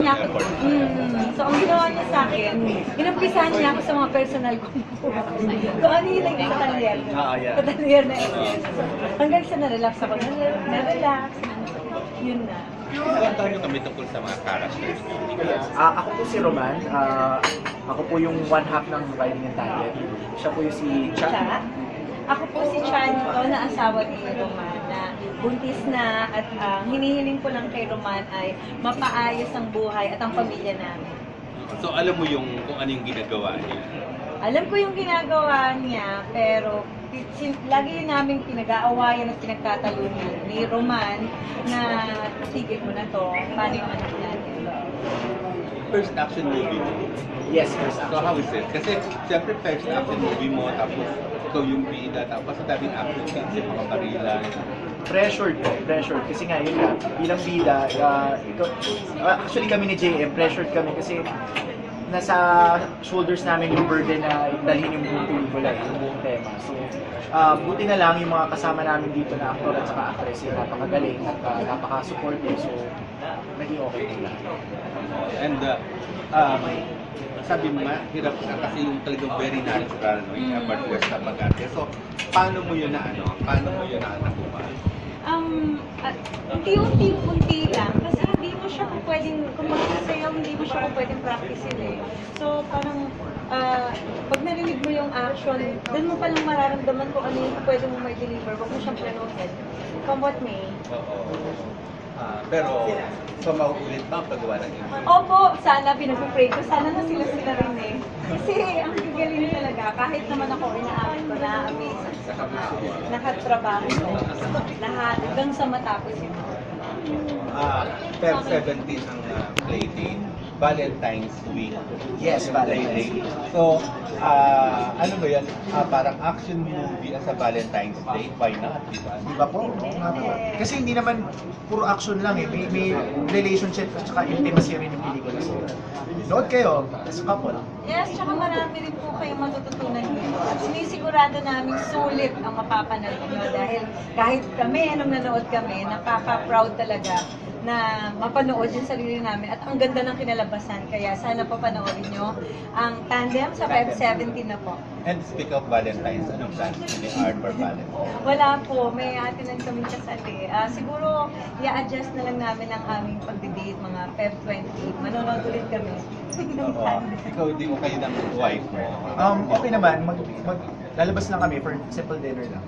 niya ako. So, ang ginawa niya sa akin, inumpisahan niya ako sa mga personal ko. Kung ano yung naging katalier. Katalier na SS. So, hanggang sa na-relax ako. Na-relax. Yun na. Ilan tayo kami tungkol sa mga characters? Ako po si Roman. Ako po yung one half ng Riding and Tandem. Siya po yung si Cha. Cha. Ako po si Chan ko na asawa ni Roman na buntis na at hinihiling ko lang kay Roman ay mapaayos ang buhay at ang pamilya namin. So alam mo yung kung ano yung ginagawa niya? Alam ko yung ginagawa niya pero lagi namin pinag-aawayan at pinagtatalunan ni Roman na tigil mo na to, paano yung anak natin. First action movie mo. Yes, first So action. how is it? Kasi siyempre first action movie mo, tapos ikaw yung bida, tapos ang daming action scenes, yung mga barilan. Pressured po, pressured. Kasi nga, yun nga, bilang bida, actually kami ni JM, pressured kami kasi nasa shoulders namin yung burden na dalhin yung buong pelikula, yung buong tema. So, buti na lang yung mga kasama namin dito na actor at saka actress, yung napakagaling at napaka-supportive. So, naging okay din lahat. And sabi mo nga, hirap ka kasi yung talagang very natural, no? Yung apart west na pag-arte. So, paano mo yun na paano mo yun na nakuha? Unti-unti lang kasi hindi mo siya kung pwedeng, kung magsasayaw, hindi mo siya kung pwedeng practicein eh. So parang pag narinig mo yung action, doon mo palang mararamdaman kung ano yung pwede mo may deliver. Huwag mo siyang planuhin. Come what may. Oo. Pero, so mauulit pa ang paggawa ng iba? Opo, sana pinag-pray ko. Sana na sila rin eh. Kasi ang gagaling talaga. Kahit naman ako, inaawit ko na amazing sa mga nakatrabaho ko. Lahat, hanggang sa matapos yun. Feb 17 ang play date. Valentine's Week. Yes, Valentine's Day. So, ano ba yan? Parang action movie sa Valentine's Day. Why not? Diba? Diba po? Oo nga po. Kasi hindi naman puro action lang eh. May relationship at saka intimacy rin yung pelikula. So, nood kayo as a couple. Yes, tsaka marami rin po kayong matututunan dito. At sinisigurado namin sulit ang mapapanood nyo dahil kahit kami, nung nanood kami, nakaka-proud talaga na mapanood yung sarili namin at ang ganda ng kinalabasan. Kaya sana papanoorin nyo ang Tandem sa Feb 17 na po. And speak of Valentine's, anong plans mo ni Art for Valentine's? Wala po, may atin lang kaming kasali. Siguro, i-adjust na lang namin ang aming pagdi-date mga Feb 20. Manonood ulit kami. Oo. Ikaw, di mo kayo ng wife mo? Okay naman, lalabas lang kami for simple dinner lang.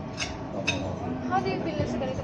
Oo. How do you feel sa ganito